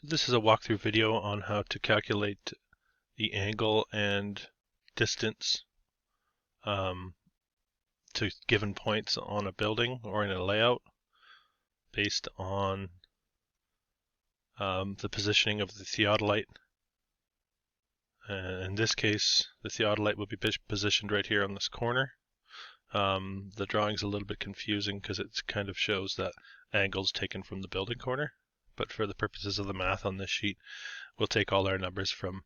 This is a walkthrough video on how to calculate the angle and distance to given points on a building or in a layout based on the positioning of the theodolite. In this case, the theodolite will be positioned right here on this corner. The drawing's a little bit confusing because it kind of shows that angles taken from the building corner, but for the purposes of the math on this sheet, we'll take all our numbers from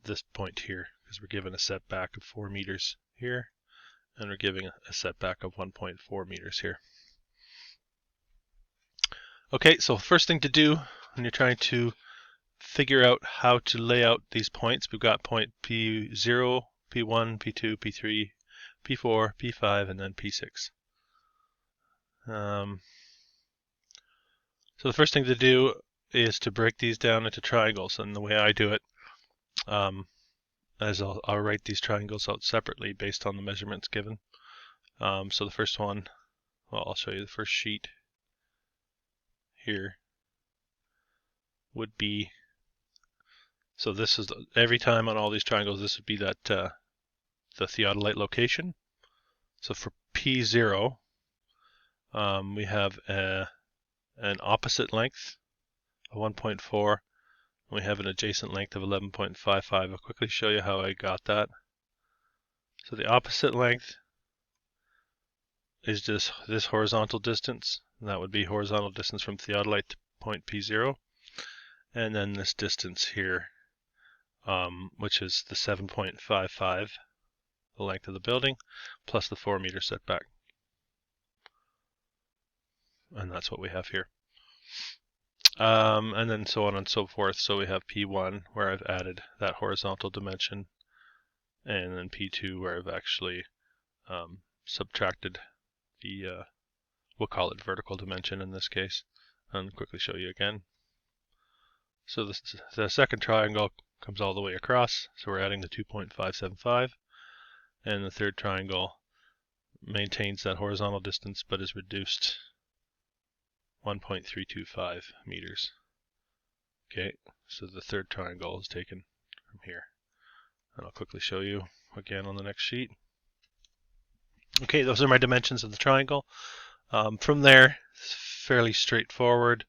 this point here, because we're given a setback of 4 meters here, and we're giving a setback of 1.4 meters here. Okay, so first thing to do when you're trying to figure out how to lay out these points, we've got point P0, P1, P2, P3, P4, P5, and then P6. So the first thing to do is to break these down into triangles, and the way I do it is I'll write these triangles out separately based on the measurements given. So the first one, well, I'll show you the first sheet here would be, so this is every time on all these triangles, this would be that the theodolite location. So for P0, we have an opposite length of 1.4. We have an adjacent length of 11.55. I'll quickly show you how I got that. So the opposite length is just this horizontal distance, and that would be horizontal distance from theodolite to point P0, and then this distance here, which is the 7.55, the length of the building, plus the 4 meter setback. And that's what we have here. And then so on and so forth. So we have P1 where I've added that horizontal dimension, and then P2 where I've actually subtracted the, we'll call it vertical dimension in this case, and quickly show you again. So the second triangle comes all the way across, so we're adding the 2.575, and the third triangle maintains that horizontal distance but is reduced 1.325 meters. Okay, so the third triangle is taken from here. And I'll quickly show you again on the next sheet. Okay, those are my dimensions of the triangle. From there, it's fairly straightforward.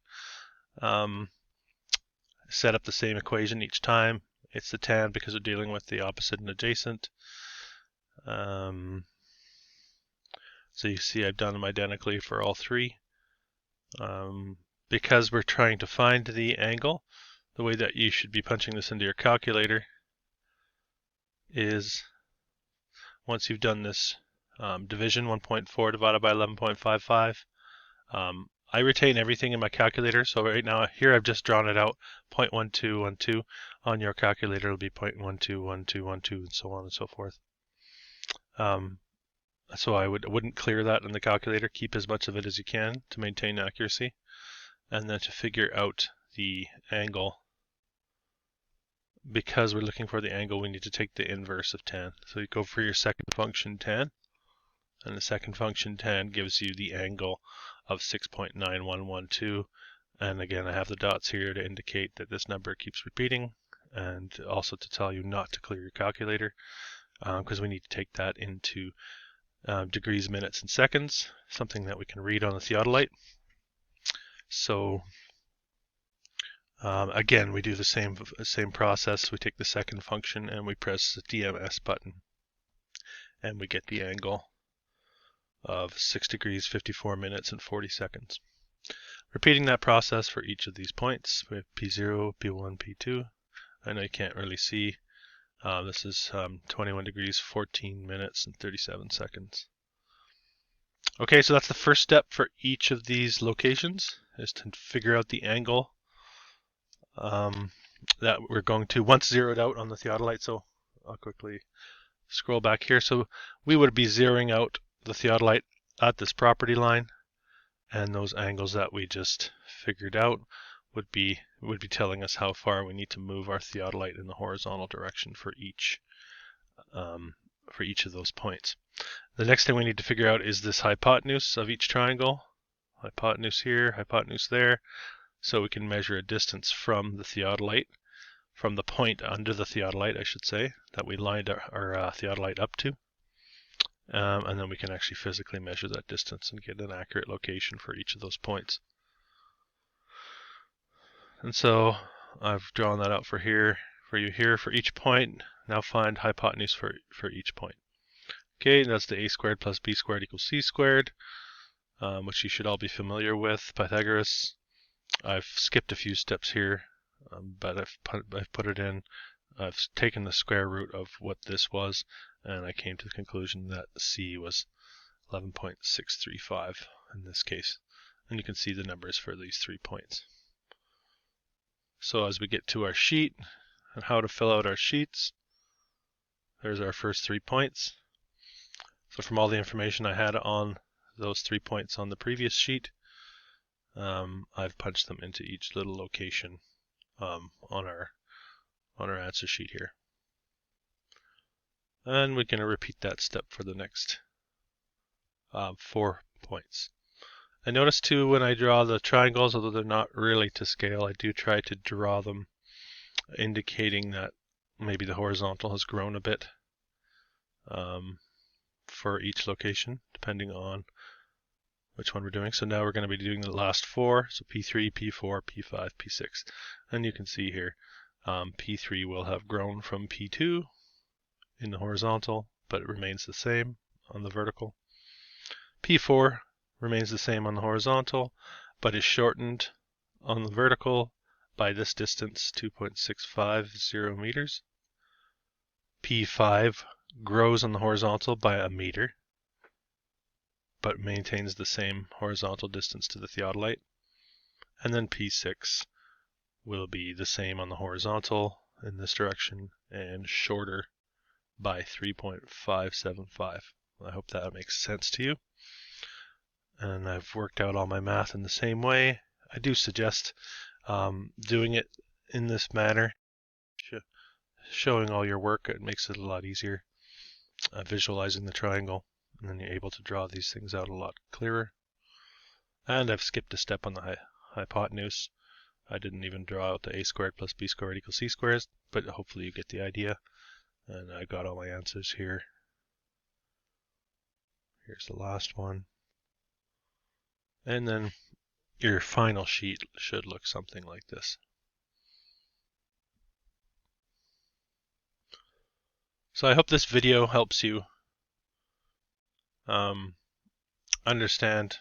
Set up the same equation each time. It's the tan because we're dealing with the opposite and adjacent. So you see I've done them identically for all three. Because we're trying to find the angle, the way that you should be punching this into your calculator is, once you've done this division, 1.4 divided by 11.55, I retain everything in my calculator. So right now here I've just drawn it out, 0.1212. On your calculator it'll be 0.121212, and so on and so forth. So I wouldn't clear that in the calculator. Keep as much of it as you can to maintain accuracy. And then to figure out the angle, because we're looking for the angle, we need to take the inverse of tan. So you go for your second function tan, and the second function tan gives you the angle of 6.9112. And again, I have the dots here to indicate that this number keeps repeating, and also to tell you not to clear your calculator, because we need to take that into degrees, minutes, and seconds, something that we can read on the theodolite. So again, we do the same process. We take the second function and we press the DMS button, and we get the angle of 6 degrees, 54 minutes, and 40 seconds. Repeating that process for each of these points. We have P0, P1, P2. I know you can't really see. This is 21 degrees, 14 minutes, and 37 seconds. Okay, so that's the first step for each of these locations, is to figure out the angle that we're going to, once zeroed out on the theodolite. So I'll quickly scroll back here. So we would be zeroing out the theodolite at this property line, and those angles that we just figured out would be telling us how far we need to move our theodolite in the horizontal direction for each of those points. The next thing we need to figure out is this hypotenuse of each triangle. Hypotenuse here, hypotenuse there. so we can measure a distance from the theodolite, from the point under the theodolite, I should say, that we lined our theodolite up to. And then we can actually physically measure that distance and get an accurate location for each of those points. And so I've drawn that out for you here for each point. Now find hypotenuse for each point. Okay, that's the a squared plus b squared equals c squared, which you should all be familiar with, Pythagoras. I've skipped a few steps here, but I've put it in. I've taken the square root of what this was, and I came to the conclusion that c was 11.635 in this case. And you can see the numbers for these 3 points. So as we get to our sheet and how to fill out our sheets, there's our first 3 points. So from all the information I had on those 3 points on the previous sheet, I've punched them into each little location on our answer sheet here. And we're going to repeat that step for the next 4 points. I notice too when I draw the triangles, although they're not really to scale, I do try to draw them indicating that maybe the horizontal has grown a bit for each location, depending on which one we're doing. So now we're going to be doing the last 4, so P3, P4, P5, P6. And you can see here, P3 will have grown from P2 in the horizontal, but it remains the same on the vertical. P4 remains the same on the horizontal, but is shortened on the vertical by this distance, 2.650 meters. P5 grows on the horizontal by a meter, but maintains the same horizontal distance to the theodolite. And then P6 will be the same on the horizontal in this direction and shorter by 3.575. I hope that makes sense to you. And I've worked out all my math in the same way. I do suggest doing it in this manner, showing all your work. It makes it a lot easier, visualizing the triangle, and then you're able to draw these things out a lot clearer. And I've skipped a step on the hypotenuse. I didn't even draw out the a squared plus b squared equals c squared, but hopefully you get the idea. And I got all my answers here. Here's the last one. And then your final sheet should look something like this. So I hope this video helps you understand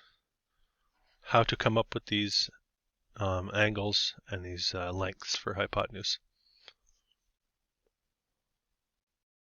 how to come up with these angles and these lengths for hypotenuse.